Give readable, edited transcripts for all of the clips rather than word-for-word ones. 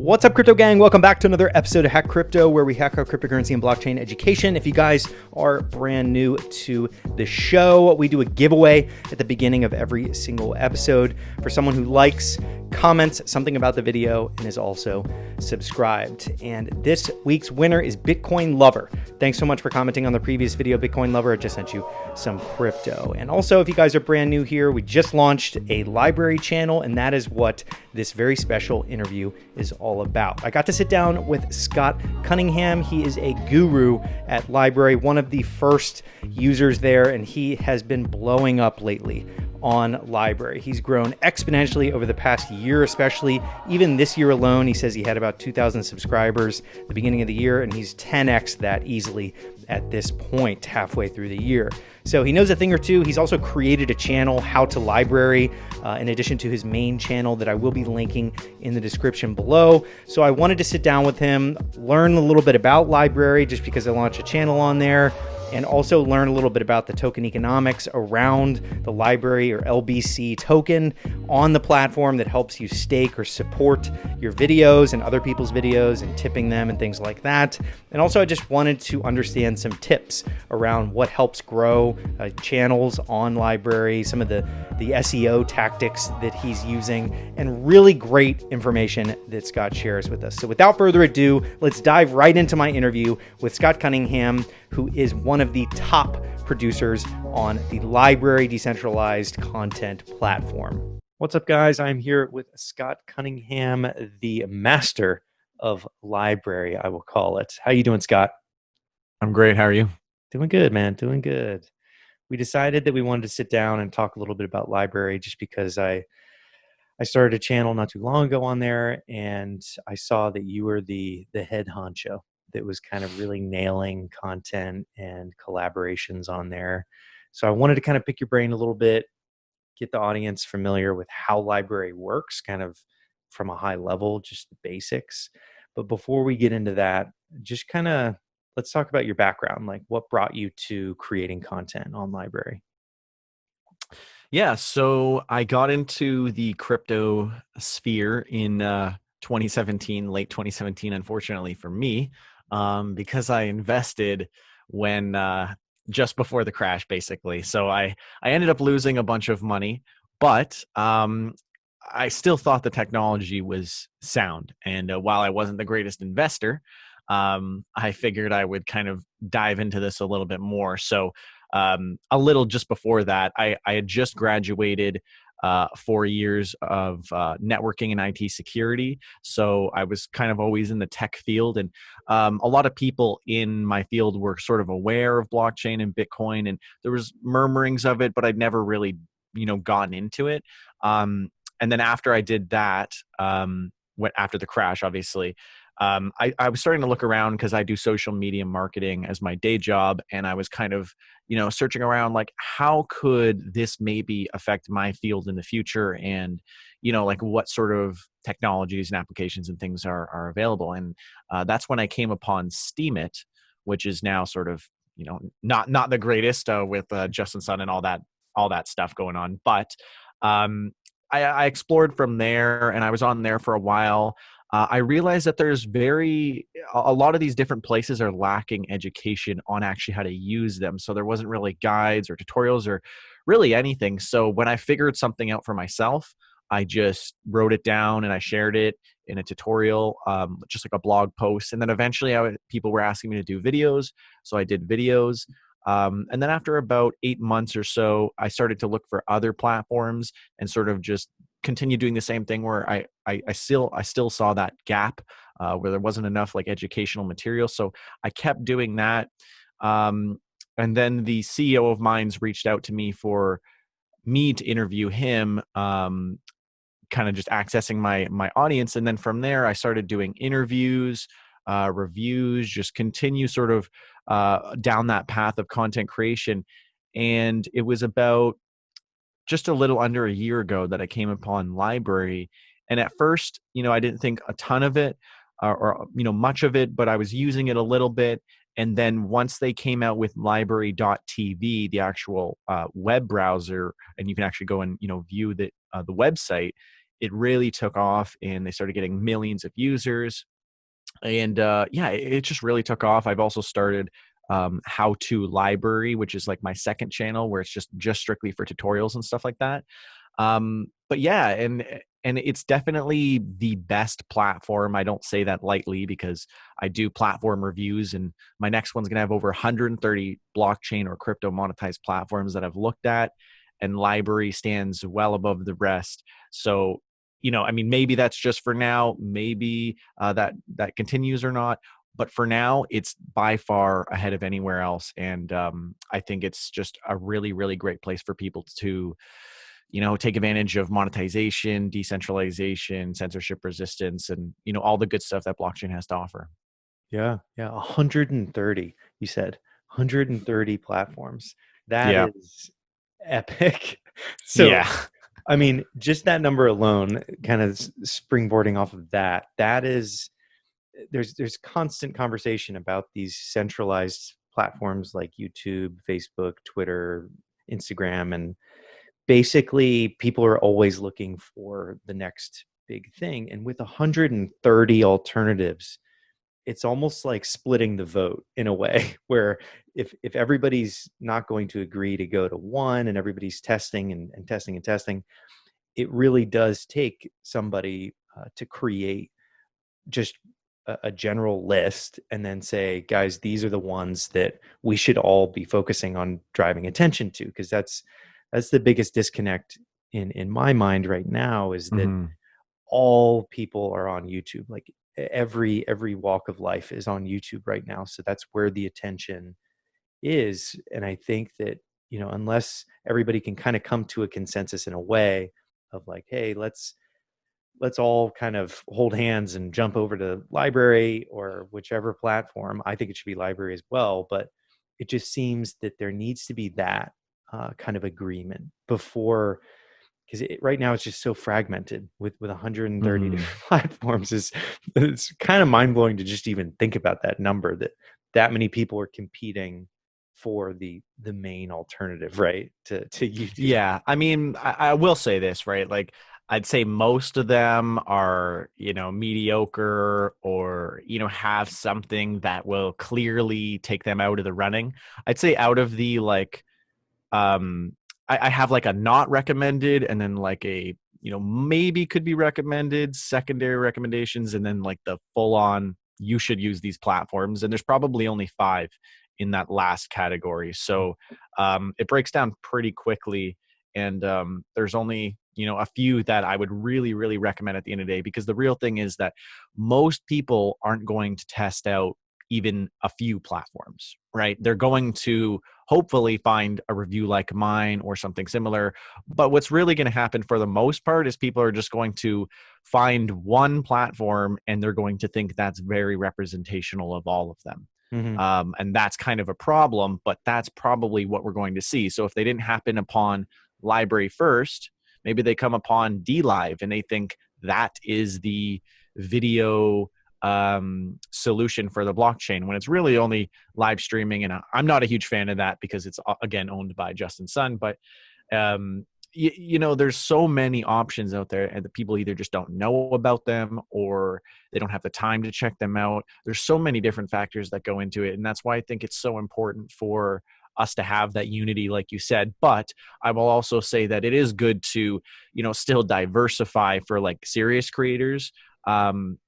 What's up, crypto gang? Welcome back to another episode of Hack Crypto, where we hack our cryptocurrency and blockchain education. If you guys are brand new to the show, we do a giveaway at the beginning of every single episode for someone who likes, comments something about the video, and is also subscribed. And this week's winner is Bitcoin Lover. Thanks so much for commenting on the previous video, Bitcoin Lover. I just sent you some crypto. And also, if you guys are brand new here, we just launched a LBRY channel, and that is what this very special interview is all about. I got to sit down with Scott Cunningham. He is a guru at LBRY, one of the first users there, and he has been blowing up lately on LBRY. He's grown exponentially over the past year, especially even this year alone. He says he had about 2,000 subscribers at the beginning of the year, and he's 10x that easily at this point, halfway through the year. So he knows a thing or two. He's also created a channel, How to LBRY, in addition to his main channel that I will be linking in the description below. So I wanted to sit down with him, learn a little bit about LBRY just because I launched a channel on there, and also learn a little bit about the token economics around the LBRY or LBC token on the platform that helps you stake or support your videos and other people's videos and tipping them and things like that. And also I just wanted to understand some tips around what helps grow channels on LBRY, some of the SEO tactics that he's using, and really great information that Scott shares with us. So without further ado, let's dive right into my interview with Scott Cunningham, who is one of the top producers on the LBRY decentralized content platform. What's up, guys? I'm here with Scott Cunningham, the master of LBRY, I will call it. How you doing, Scott? I'm great. How are you? Doing good, man. Doing good. We decided that we wanted to sit down and talk a little bit about LBRY just because I started a channel not too long ago on there, and I saw that you were the head honcho that was kind of really nailing content and collaborations on there. So I wanted to kind of pick your brain a little bit, get the audience familiar with how LBRY works, kind of from a high level, just the basics. But before we get into that, just kind of let's talk about your background. Like, what brought you to creating content on LBRY? Yeah, so I got into the crypto sphere in 2017, late 2017, unfortunately for me, because I invested when just before the crash, basically. So I ended up losing a bunch of money, but I still thought the technology was sound. And while I wasn't the greatest investor, I figured I would kind of dive into this a little bit more. So a little just before that, I had just graduated 4 years of networking and IT security. So I was kind of always in the tech field, and a lot of people in my field were sort of aware of blockchain and Bitcoin, and there was murmurings of it, but I'd never really, gotten into it. And then after I did that, after the crash, obviously, I was starting to look around because I do social media marketing as my day job. And I was kind of, searching around, like, how could this maybe affect my field in the future? And, like, what sort of technologies and applications and things are available. And that's when I came upon Steemit, which is now sort of, not the greatest with Justin Sun and all that stuff going on. But I explored from there, and I was on there for a while. I realized that there's a lot of these different places are lacking education on actually how to use them. So there wasn't really guides or tutorials or really anything. So when I figured something out for myself, I just wrote it down and I shared it in a tutorial, just like a blog post. And then eventually people were asking me to do videos. So I did videos. And then after about 8 months or so, I started to look for other platforms and sort of just continue doing the same thing, where I still saw that gap where there wasn't enough like educational material. So I kept doing that. And then the CEO of Minds reached out to me for me to interview him, kind of just accessing my audience. And then from there, I started doing interviews, reviews, just continue sort of down that path of content creation. And it was about just a little under a year ago that I came upon LBRY. And at first, I didn't think a ton of it or much of it, but I was using it a little bit. And then once they came out with LBRY.tv, the actual web browser, and you can actually go and view the website, it really took off and they started getting millions of users. And yeah, it just really took off. I've also started How to Library, which is like my second channel where it's just strictly for tutorials and stuff like that. But yeah, and it's definitely the best platform. I don't say that lightly because I do platform reviews, and my next one's gonna have over 130 blockchain or crypto monetized platforms that I've looked at, and LBRY stands well above the rest. So, I mean, maybe that's just for now. Maybe that continues or not. But for now, it's by far ahead of anywhere else, and I think it's just a really, really great place for people to take advantage of monetization, decentralization, censorship resistance, and all the good stuff that blockchain has to offer. Yeah, yeah, 130. You said 130 platforms. That Yeah. is epic. So, Yeah. I mean, just that number alone, kind of springboarding off of that, that is there's constant conversation about these centralized platforms like YouTube, Facebook, Twitter, Instagram, and basically people are always looking for the next big thing. And with 130 alternatives, it's almost like splitting the vote in a way where if everybody's not going to agree to go to one and everybody's testing and testing and testing, it really does take somebody to create just a general list and then say, guys, these are the ones that we should all be focusing on driving attention to, because that's the biggest disconnect in my mind right now, is that Hmm. all people are on YouTube. Like every walk of life is on YouTube right now. So that's where the attention is. And I think that, unless everybody can kind of come to a consensus in a way of like, hey, let's all kind of hold hands and jump over to LBRY or whichever platform. I think it should be LBRY as well, but it just seems that there needs to be that kind of agreement before, because right now it's just so fragmented with 130 Hmm. different platforms. It's kind of mind blowing to just even think about that number, that many people are competing for the main alternative, right, to YouTube. Yeah, I mean, I will say this, right? Like, I'd say most of them are, mediocre or, have something that will clearly take them out of the running. I'd say out of the like, um, I have like a not recommended and then like a, maybe could be recommended, secondary recommendations, and then like the full on, you should use these platforms. And there's probably only five in that last category. So it breaks down pretty quickly. And there's only, a few that I would really, really recommend at the end of the day, because the real thing is that most people aren't going to test out even a few platforms, right? They're going to hopefully find a review like mine or something similar. But what's really going to happen for the most part is people are just going to find one platform and they're going to think that's very representational of all of them. Hmm. And that's kind of a problem, but that's probably what we're going to see. So if they didn't happen upon LBRY first, maybe they come upon DLive and they think that is the video solution for the blockchain, when it's really only live streaming. And I'm not a huge fan of that because it's again owned by Justin Sun. But there's so many options out there, and the people either just don't know about them or they don't have the time to check them out. There's so many different factors that go into it, and that's why I think it's so important for us to have that unity, like you said. But I will also say that it is good to still diversify for like serious creators,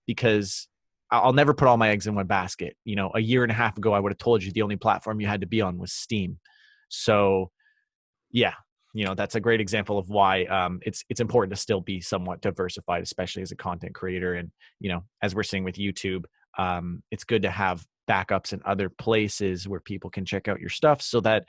because I'll never put all my eggs in one basket. A year and a half ago, I would have told you the only platform you had to be on was Steam. So yeah, that's a great example of why it's important to still be somewhat diversified, especially as a content creator. And as we're seeing with YouTube, it's good to have backups in other places where people can check out your stuff, so that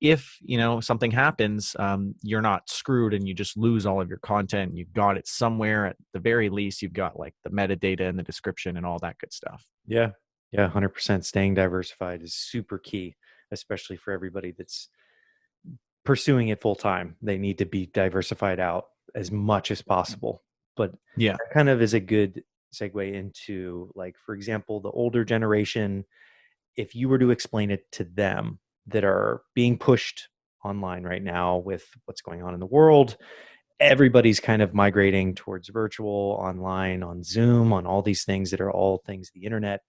if something happens, you're not screwed and you just lose all of your content. You've got it somewhere. At the very least, you've got like the metadata and the description and all that good stuff. Yeah, yeah, 100%. Staying diversified is super key, especially for everybody that's pursuing it full time. They need to be diversified out as much as possible. But Yeah. that kind of is a good segue into, like, for example, the older generation. If you were to explain it to them, that are being pushed online right now with what's going on in the world, everybody's kind of migrating towards virtual, online, on Zoom, on all these things that are all things the internet.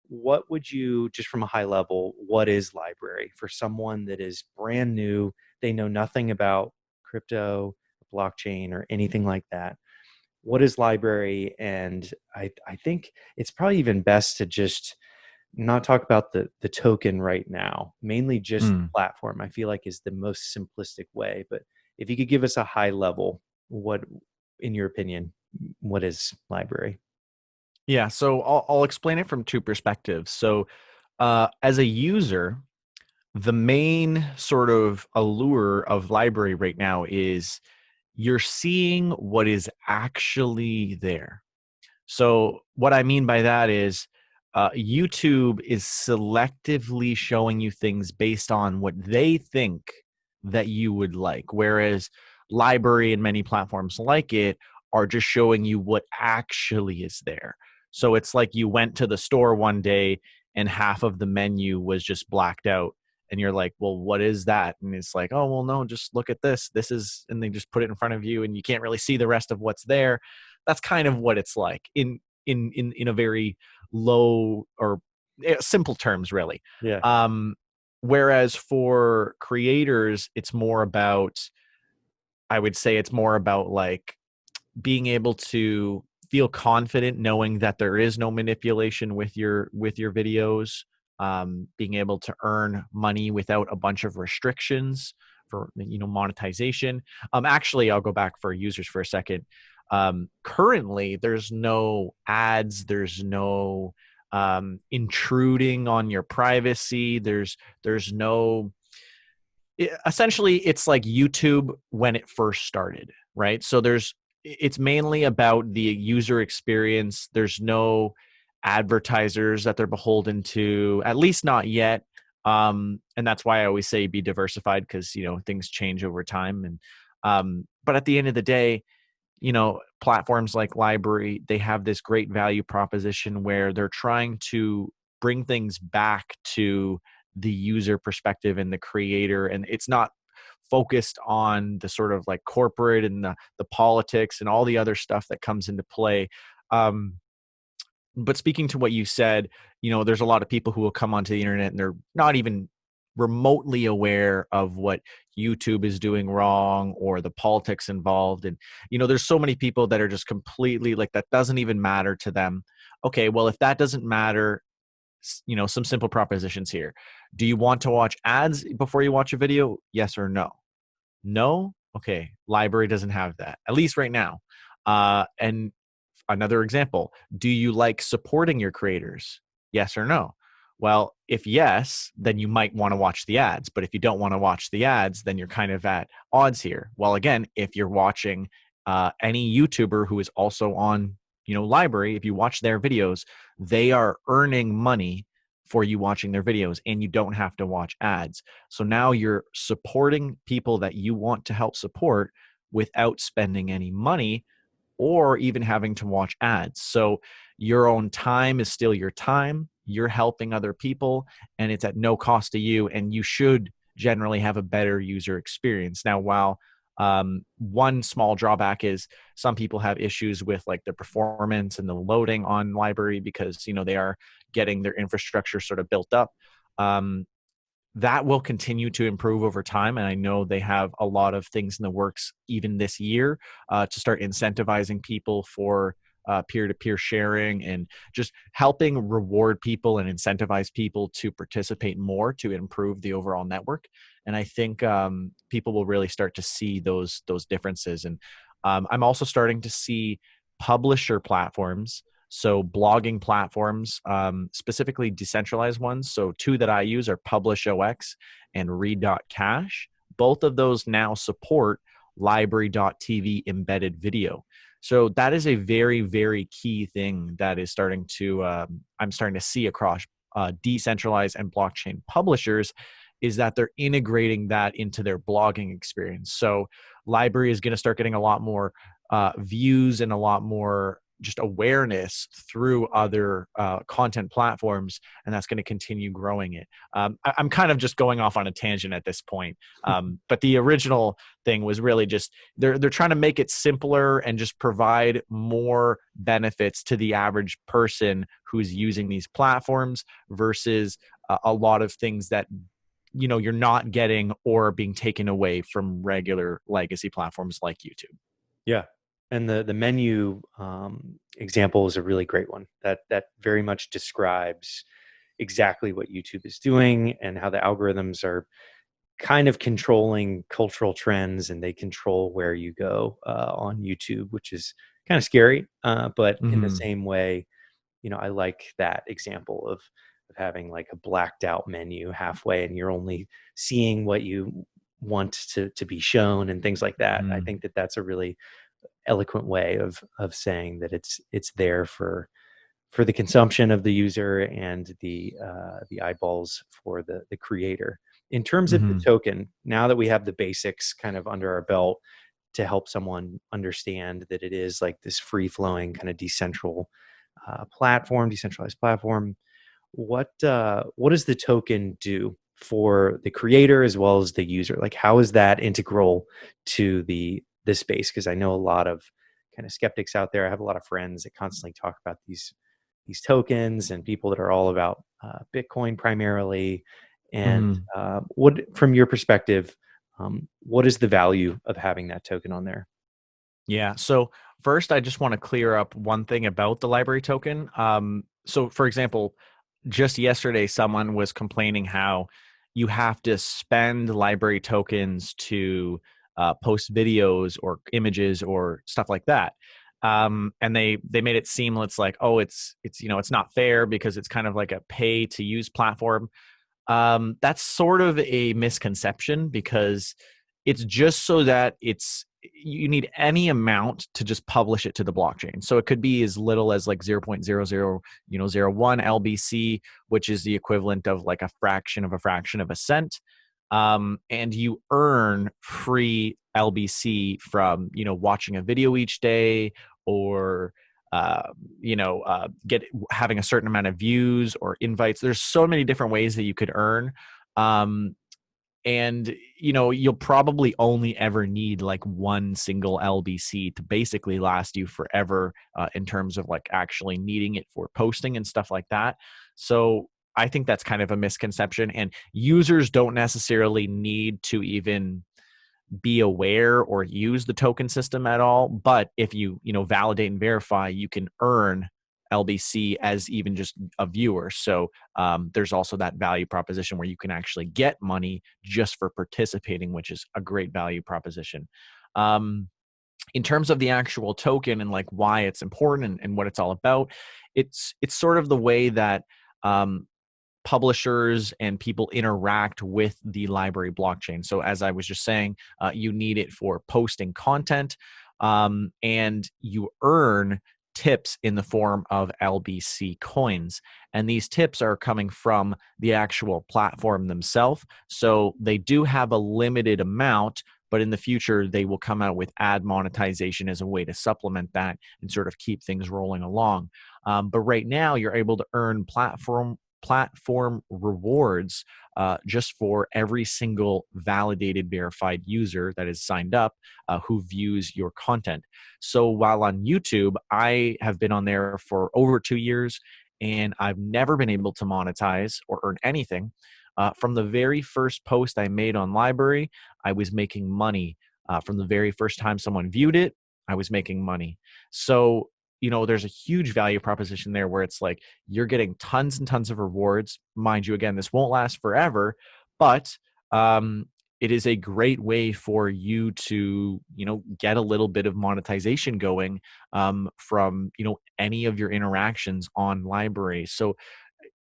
What would you, just from a high level, what is LBRY for someone that is brand new? They know nothing about crypto, blockchain, or anything like that. What is LBRY? And I think it's probably even best to just not talk about the token right now, mainly just the Mm. platform. I feel like is the most simplistic way. But if you could give us a high level, what, in your opinion, what is LBRY? Yeah, so I'll explain it from two perspectives. So, as a user, the main sort of allure of LBRY right now is you're seeing what is actually there. So, what I mean by that is YouTube is selectively showing you things based on what they think that you would like, whereas LBRY and many platforms like it are just showing you what actually is there. So, it's like you went to the store one day and half of the menu was just blacked out. And you're like, well, what is that? And it's like, oh, well, no, just look at this. This is, and they just put it in front of you and you can't really see the rest of what's there. That's kind of what it's like in a very low or simple terms, really. Yeah. um Whereas for creators, it's more about, I would say it's more about like being able to feel confident knowing that there is no manipulation with your videos, being able to earn money without a bunch of restrictions for monetization. Actually, I'll go back for users for a second. Currently there's no ads, there's no intruding on your privacy, there's no essentially it's like YouTube when it first started, right? So it's mainly about the user experience. There's no advertisers that they're beholden to, at least not yet. And that's why I always say be diversified, because things change over time. And but at the end of the day, platforms like LBRY, they have this great value proposition where they're trying to bring things back to the user perspective and the creator, and it's not focused on the sort of like corporate and the politics and all the other stuff that comes into play. um, but speaking to what you said, there's a lot of people who will come onto the internet and they're not even remotely aware of what YouTube is doing wrong or the politics involved. And, there's so many people that are just completely like, that doesn't even matter to them. Okay, well, if that doesn't matter, some simple propositions here. Do you want to watch ads before you watch a video? Yes or no? No? Okay, LBRY doesn't have that, at least right now. And another example, do you like supporting your creators? Yes or no? Well, if yes, then you might want to watch the ads. But if you don't want to watch the ads, then you're kind of at odds here. Well, again, if you're watching any YouTuber who is also on, LBRY, if you watch their videos, they are earning money for you watching their videos, and you don't have to watch ads. So now you're supporting people that you want to help support without spending any money or even having to watch ads. So your own time is still your time. You're helping other people, and it's at no cost to you. And you should generally have a better user experience. Now, while one small drawback is some people have issues with like the performance and the loading on LBRY because they are getting their infrastructure sort of built up. That will continue to improve over time. And I know they have a lot of things in the works even this year to start incentivizing people for peer-to-peer sharing and just helping reward people and incentivize people to participate more to improve the overall network. And I think people will really start to see those differences. And I'm also starting to see publisher platforms, so blogging platforms, specifically decentralized ones. So two that I use are PublishOX and Read.cash. Both of those now support LBRY.tv embedded video. So that is a very, very key thing that is starting to, I'm starting to see across decentralized and blockchain publishers, is that they're integrating that into their blogging experience. So LBRY is going to start getting a lot more views and a lot more just awareness through other content platforms, and that's going to continue growing it. I'm kind of just going off on a tangent at this point, but the original thing was really just they're trying to make it simpler and just provide more benefits to the average person who's using these platforms versus a lot of things that you're not getting or being taken away from regular legacy platforms like YouTube. Yeah. And the menu example is a really great one. That very much describes exactly what YouTube is doing and how the algorithms are kind of controlling cultural trends, and they control where you go on YouTube, which is kind of scary. But in the Mm-hmm. same way, I like that example of having like a blacked out menu halfway, and you're only seeing what you want to be shown and things like that. I Mm-hmm. think that that's a really eloquent way of saying that it's there for the consumption of the user and the eyeballs for the creator. In terms of the Mm-hmm. token, now that we have the basics kind of under our belt to help someone understand that it is like this free flowing kind of decentralized platform, what does the token do for the creator as well as the user? Like, how is that integral to the space? Because I know a lot of kind of skeptics out there. I have a lot of friends that constantly talk about these tokens, and people that are all about Bitcoin primarily. And Mm-hmm. what, from your perspective, what is the value of having that token on there? Yeah. So first, I just want to clear up one thing about the LBRY token. So, for example, just yesterday, someone was complaining how you have to spend LBRY tokens to post videos or images or stuff like that. And they made it seem it's like, oh, it's it's not fair because it's kind of like a pay to use platform. That's sort of a misconception because it's just so that you need any amount to just publish it to the blockchain. So it could be as little as like 0.00 01 LBC, which is the equivalent of like a fraction of a cent. And you earn free LBC from watching a video each day, or get having a certain amount of views or invites. There's so many different ways that you could earn. Um, and you'll probably only ever need like one single LBC to basically last you forever, in terms of like actually needing it for posting and stuff like that. So I think that's kind of a misconception, and users don't necessarily need to even be aware or use the token system at all. But if you validate and verify, you can earn LBC as even just a viewer. So there's also that value proposition where you can actually get money just for participating, which is a great value proposition. In terms of the actual token and like why it's important and what it's all about, it's sort of the way that um, publishers and people interact with the LBRY blockchain. So as I was just saying, you need it for posting content, and you earn tips in the form of LBC coins. And these tips are coming from the actual platform themselves. So they do have a limited amount, but in the future, they will come out with ad monetization as a way to supplement that and sort of keep things rolling along. But right now, you're able to earn platform rewards just for every single validated verified user that is signed up, who views your content. So while on YouTube, I have been on there for over 2 years, and I've never been able to monetize or earn anything. From the very first post I made on LBRY, I was making money. From the very first time someone viewed it, I was making money. So there's a huge value proposition there where it's like you're getting tons and tons of rewards. Mind you, again, this won't last forever, but it is a great way for you to, get a little bit of monetization going from, any of your interactions on LBRY. So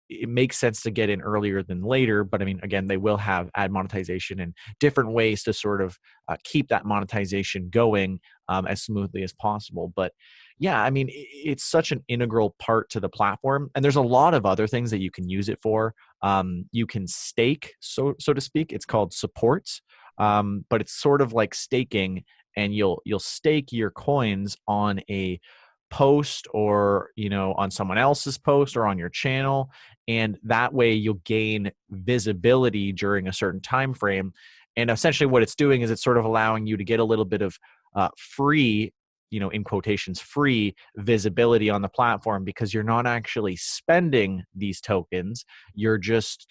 it makes sense to get in earlier than later. But I mean, again, they will have ad monetization and different ways to sort of keep that monetization going as smoothly as possible. But yeah, I mean, it's such an integral part to the platform. And there's a lot of other things that you can use it for. You can stake, so to speak. It's called supports, but it's sort of like staking, and you'll stake your coins on a post or, on someone else's post or on your channel. And that way you'll gain visibility during a certain time frame. And essentially what it's doing is it's sort of allowing you to get a little bit of free, in quotations, free visibility on the platform, because you're not actually spending these tokens. You're just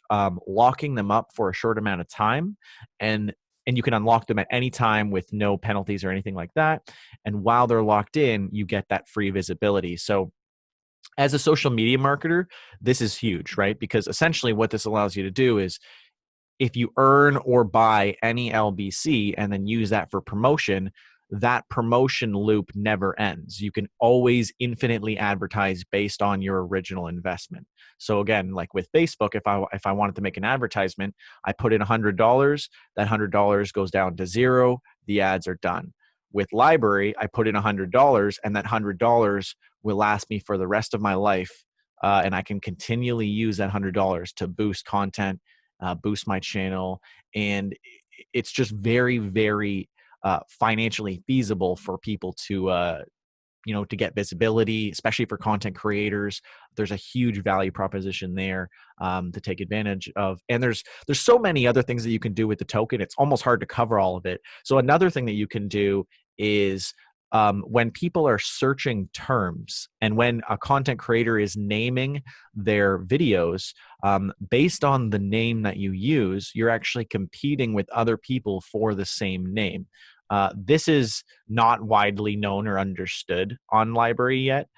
locking them up for a short amount of time. And you can unlock them at any time with no penalties or anything like that. And while they're locked in, you get that free visibility. So as a social media marketer, this is huge, right? Because essentially what this allows you to do is, if you earn or buy any LBC and then use that for promotion, that promotion loop never ends. You can always infinitely advertise based on your original investment. So again, like with Facebook, if I wanted to make an advertisement, I put in $100, that $100 goes down to zero, the ads are done. With LBRY, I put in $100, and that $100 will last me for the rest of my life, and I can continually use that $100 to boost content, boost my channel, and it's just very, very financially feasible for people to get visibility, especially for content creators. There's a huge value proposition there to take advantage of. And there's so many other things that you can do with the token. It's almost hard to cover all of it. So another thing that you can do is, when people are searching terms and when a content creator is naming their videos, based on the name that you use, you're actually competing with other people for the same name. This is not widely known or understood on LBRY yet.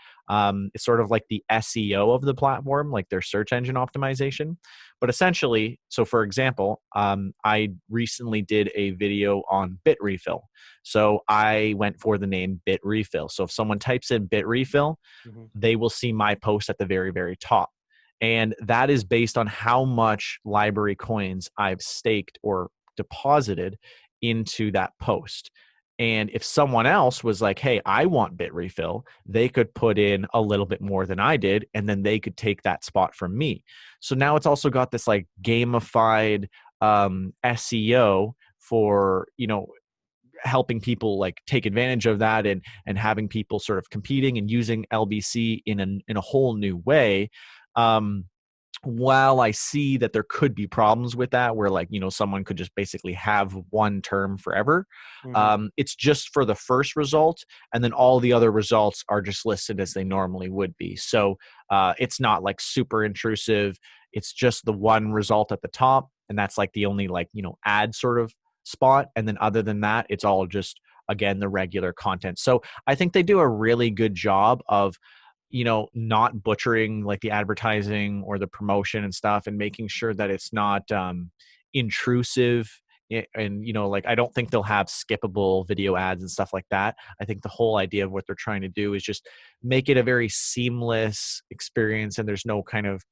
It's sort of like the SEO of the platform, like their search engine optimization. But essentially, so for example, I recently did a video on Bit Refill. So I went for the name Bit Refill. So if someone types in Bit Refill, Mm-hmm. they will see my post at the very, very top. And that is based on how much LBRY coins I've staked or deposited into that post. And if someone else was like, hey, I want Bit Refill, they could put in a little bit more than I did, and then they could take that spot from me. So now it's also got this like gamified SEO for, helping people like take advantage of that, and having people sort of competing and using LBC in a whole new way. While I see that there could be problems with that, where like, someone could just basically have one term forever, Mm-hmm. it's just for the first result, and then all the other results are just listed as they normally would be. So it's not like super intrusive. It's just the one result at the top, and that's like the only like, ad sort of spot. And then other than that, it's all just, again, the regular content. So I think they do a really good job of, not butchering like the advertising or the promotion and stuff, and making sure that it's not intrusive. And, like, I don't think they'll have skippable video ads and stuff like that. I think the whole idea of what they're trying to do is just make it a very seamless experience, and there's no kind of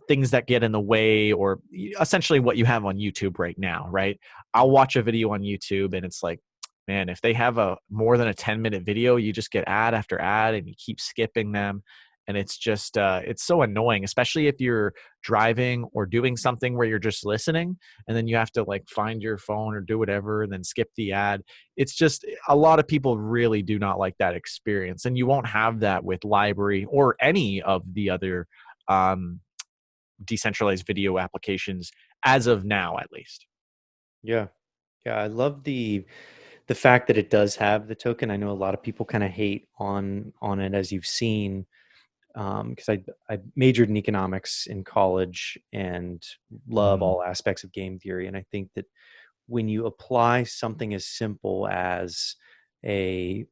things that get in the way, or essentially what you have on YouTube right now, right? I'll watch a video on YouTube and it's like, man, if they have a more than a 10-minute video, you just get ad after ad and you keep skipping them. And it's just, it's so annoying, especially if you're driving or doing something where you're just listening and then you have to like find your phone or do whatever and then skip the ad. It's just, a lot of people really do not like that experience. And you won't have that with LBRY or any of the other um, decentralized video applications as of now, at least. Yeah. Yeah. I love the fact that it does have the token. I know a lot of people kind of hate on it, as you've seen, because I majored in economics in college and love Mm-hmm. all aspects of game theory. And I think that when you apply something as simple as a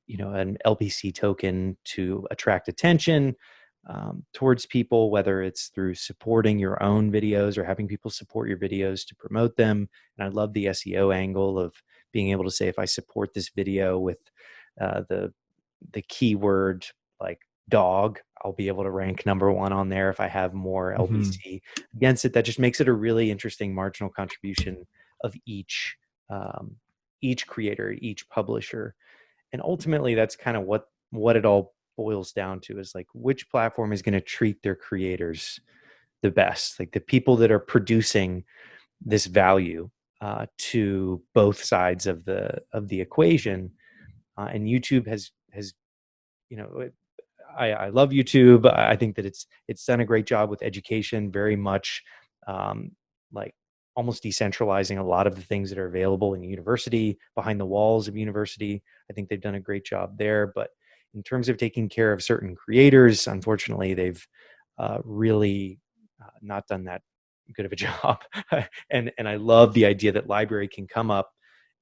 an LBC token to attract attention towards people, whether it's through supporting your own videos or having people support your videos to promote them. And I love the SEO angle of being able to say, if I support this video with the keyword like dog, I'll be able to rank number one on there if I have more Mm-hmm. LBC against it. That just makes it a really interesting marginal contribution of each creator, each publisher. And ultimately that's kind of what it all boils down to, is like, which platform is going to treat their creators the best, like the people that are producing this value to both sides of the equation. And YouTube has I love YouTube. I think that it's done a great job with education, very much um, like almost decentralizing a lot of the things that are available in university, behind the walls of university. I think they've done a great job there. But in terms of taking care of certain creators, unfortunately, they've really not done that good of a job. And I love the idea that LBRY can come up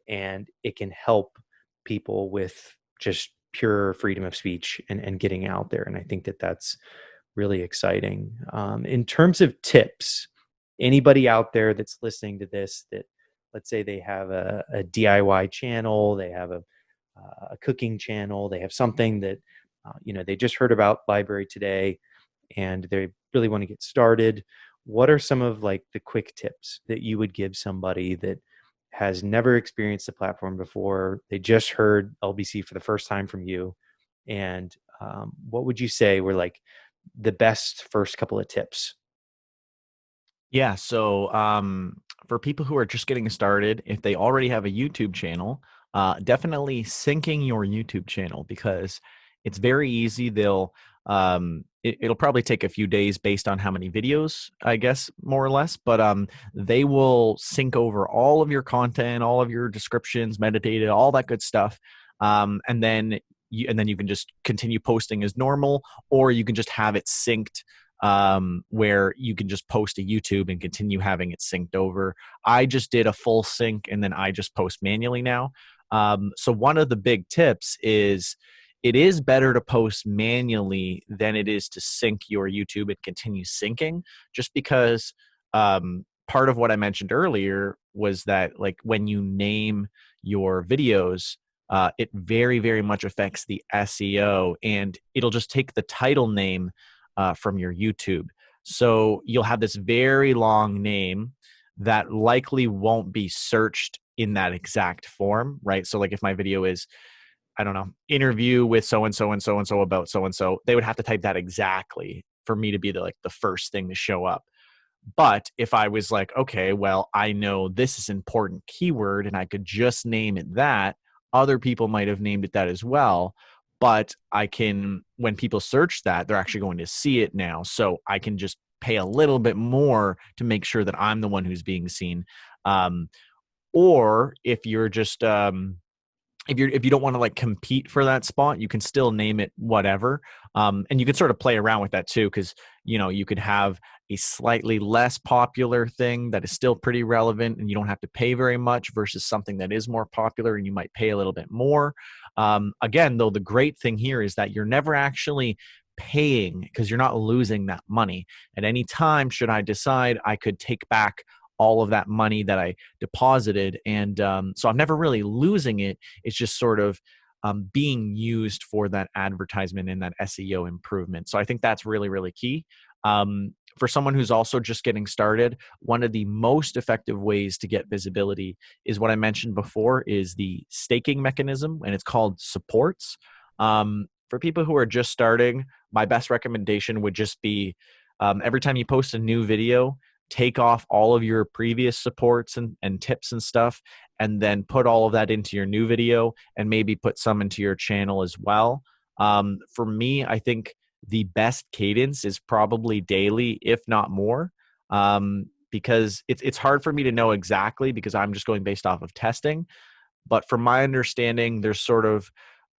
and it can help people with just pure freedom of speech and getting out there. And I think that that's really exciting. In terms of tips, anybody out there that's listening to this that, let's say they have a DIY channel, they have a cooking channel, they have something that, they just heard about LBRY today and they really want to get started. What are some of like the quick tips that you would give somebody that has never experienced the platform before? They just heard LBC for the first time from you. And what would you say were like the best first couple of tips? Yeah. So for people who are just getting started, if they already have a YouTube channel, definitely syncing your YouTube channel, because it's very easy. It'll probably take a few days based on how many videos, I guess, more or less, but they will sync over all of your content, all of your descriptions, metadata, all that good stuff. And then you can just continue posting as normal, or you can just have it synced, where you can just post to YouTube and continue having it synced over. I just did a full sync and then I just post manually now. So one of the big tips is it is better to post manually than it is to sync your YouTube and continue syncing, just because part of what I mentioned earlier was that, like, when you name your videos, it very, very much affects the SEO, and it'll just take the title name from your YouTube. So you'll have this very long name that likely won't be searched in that exact form, right? So like if my video is, I don't know, interview with so and so and so and so about so and so, they would have to type that exactly for me to be the first thing to show up. But if I was like, okay, well, I know this is an important keyword and I could just name it that, other people might have named it that as well. But I can, when people search that, they're actually going to see it now. So I can just pay a little bit more to make sure that I'm the one who's being seen. Um, or if you're just, if you don't want to like compete for that spot, you can still name it whatever, and you can sort of play around with that too, because you could have a slightly less popular thing that is still pretty relevant and you don't have to pay very much, versus something that is more popular and you might pay a little bit more. Again, though, the great thing here is that you're never actually paying, because you're not losing that money. At any time, should I decide, I could take back all of that money that I deposited, and so I'm never really losing it. It's just sort of being used for that advertisement and that SEO improvement. So I think that's really, really key. For someone who's also just getting started, one of the most effective ways to get visibility is what I mentioned before, is the staking mechanism, and it's called supports. For people who are just starting, my best recommendation would just be, every time you post a new video, take off all of your previous supports and tips and stuff, and then put all of that into your new video, and maybe put some into your channel as well. For me, I think the best cadence is probably daily, if not more, because it's hard for me to know exactly, because I'm just going based off of testing. But from my understanding, there's sort of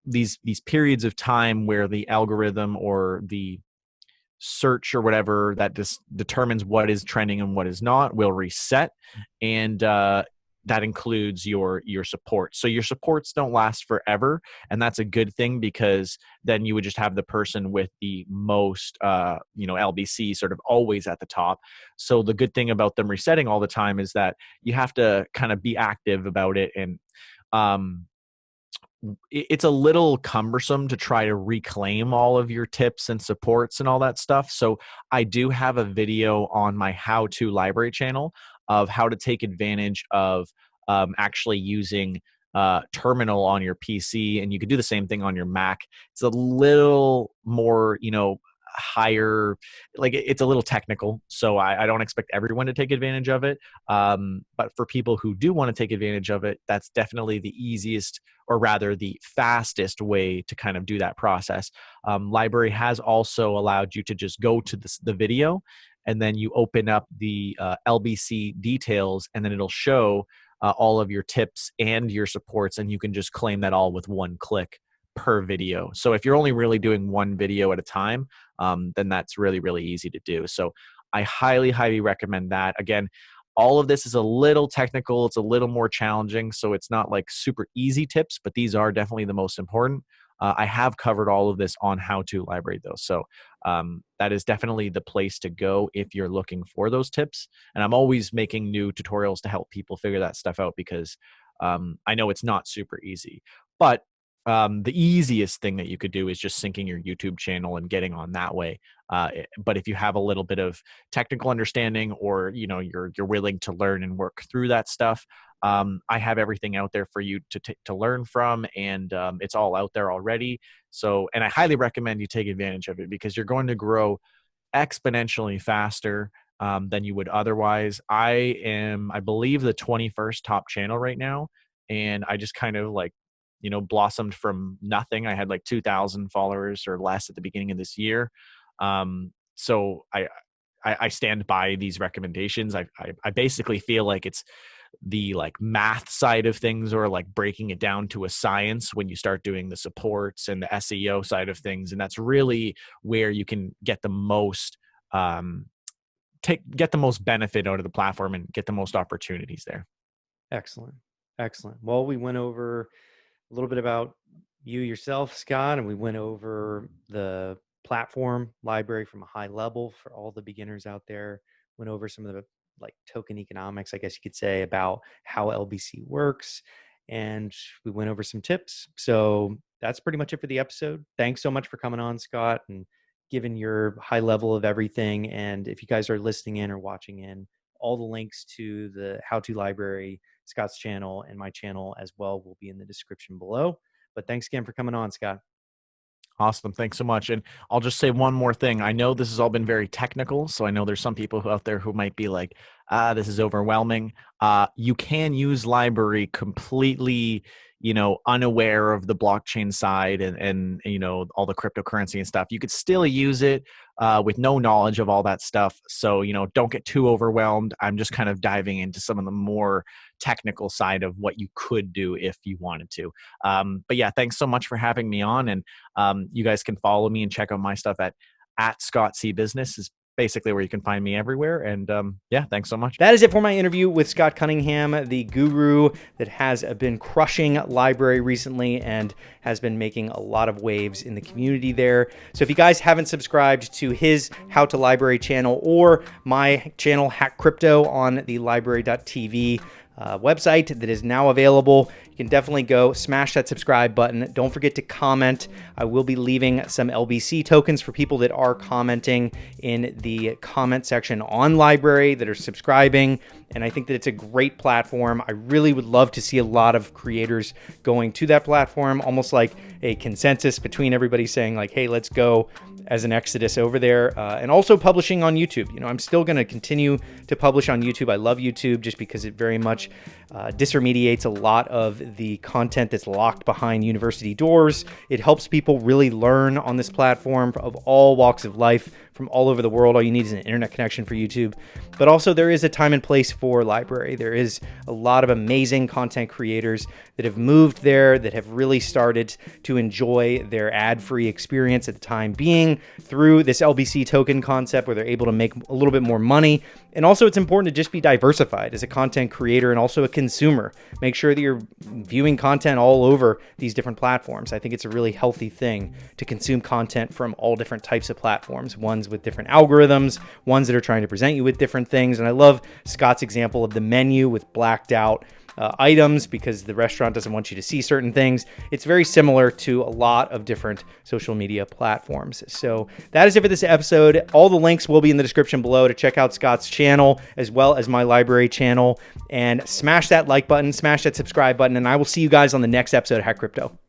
these periods of time where the algorithm or the search or whatever that determines what is trending and what is not will reset, and that includes your support. So your supports don't last forever, and that's a good thing, because then you would just have the person with the most LBC sort of always at the top. So the good thing about them resetting all the time is that you have to kind of be active about it, and um it's a little cumbersome to try to reclaim all of your tips and supports and all that stuff. So I do have a video on my how-to LBRY channel of how to take advantage of actually using terminal on your PC, and you can do the same thing on your Mac. It's a little more, higher, like it's a little technical. So I don't expect everyone to take advantage of it. But for people who do want to take advantage of it, that's definitely the easiest, or rather the fastest way to kind of do that process. LBRY has also allowed you to just go to the video, and then you open up the LBC details, and then it'll show all of your tips and your supports, and you can just claim that all with one click per video. So if you're only really doing one video at a time, then that's really, really easy to do. So I highly, highly recommend that. Again, all of this is a little technical. It's a little more challenging. So it's not like super easy tips, but these are definitely the most important. I have covered all of this on How to LBRY though. So that is definitely the place to go if you're looking for those tips. And I'm always making new tutorials to help people figure that stuff out, because I know it's not super easy. But the easiest thing that you could do is just syncing your YouTube channel and getting on that way. But if you have a little bit of technical understanding, or you're willing to learn and work through that stuff, I have everything out there for you to learn from, and it's all out there already. So, and I highly recommend you take advantage of it, because you're going to grow exponentially faster than you would otherwise. I believe, the 21st top channel right now, and I just kind of like blossomed from nothing. I had like 2,000 followers or less at the beginning of this year. So I stand by these recommendations. I basically feel like it's the like math side of things, or like breaking it down to a science when you start doing the supports and the SEO side of things. And that's really where you can get the most, get the most benefit out of the platform and get the most opportunities there. Excellent. Excellent. Well, we went over a little bit about you yourself, Scott, and we went over the platform LBRY from a high level for all the beginners out there. Went over some of the like token economics, I guess you could say, about how LBC works. And we went over some tips. So that's pretty much it for the episode. Thanks so much for coming on, Scott, and giving your high level of everything. And if you guys are listening in or watching in, all the links to the How to LBRY, Scott's channel, and my channel as well will be in the description below. But thanks again for coming on, Scott. Awesome. Thanks so much. And I'll just say one more thing. I know this has all been very technical, so I know there's some people out there who might be like, this is overwhelming. You can use LBRY completely, unaware of the blockchain side and all the cryptocurrency and stuff. You could still use it with no knowledge of all that stuff. So, don't get too overwhelmed. I'm just kind of diving into some of the more technical side of what you could do if you wanted to. But yeah, thanks so much for having me on. And you guys can follow me and check out my stuff at Scott C Business is basically where you can find me everywhere. And yeah, thanks so much. That is it for my interview with Scott Cunningham, the guru that has been crushing LBRY recently and has been making a lot of waves in the community there. So if you guys haven't subscribed to his How to LBRY channel or my channel Hack Crypto on the LBRY.tv website that is now available, you can definitely go smash that subscribe button. Don't forget to comment. I will be leaving some LBC tokens for people that are commenting in the comment section on LBRY that are subscribing. And I think that it's a great platform. I really would love to see a lot of creators going to that platform, almost like a consensus between everybody saying like, hey, let's go as an exodus over there, and also publishing on YouTube. I'm still going to continue to publish on YouTube. I love YouTube just because it very much disintermediates a lot of the content that's locked behind university doors. It helps people really learn on this platform of all walks of life from all over the world. All you need is an internet connection for YouTube. But also there is a time and place for LBRY. There is a lot of amazing content creators that have moved there, that have really started to enjoy their ad-free experience at the time being through this LBC token concept, where they're able to make a little bit more money. And also it's important to just be diversified as a content creator and also a consumer. Make sure that you're viewing content all over these different platforms. I think it's a really healthy thing to consume content from all different types of platforms, ones with different algorithms, ones that are trying to present you with different things. And I love Scott's example of the menu with blacked out items because the restaurant doesn't want you to see certain things. It's very similar to a lot of different social media platforms. So that is it for this episode. All the links will be in the description below to check out Scott's channel as well as my LBRY channel. And smash that like button, smash that subscribe button, and I will see you guys on the next episode of Hack Crypto.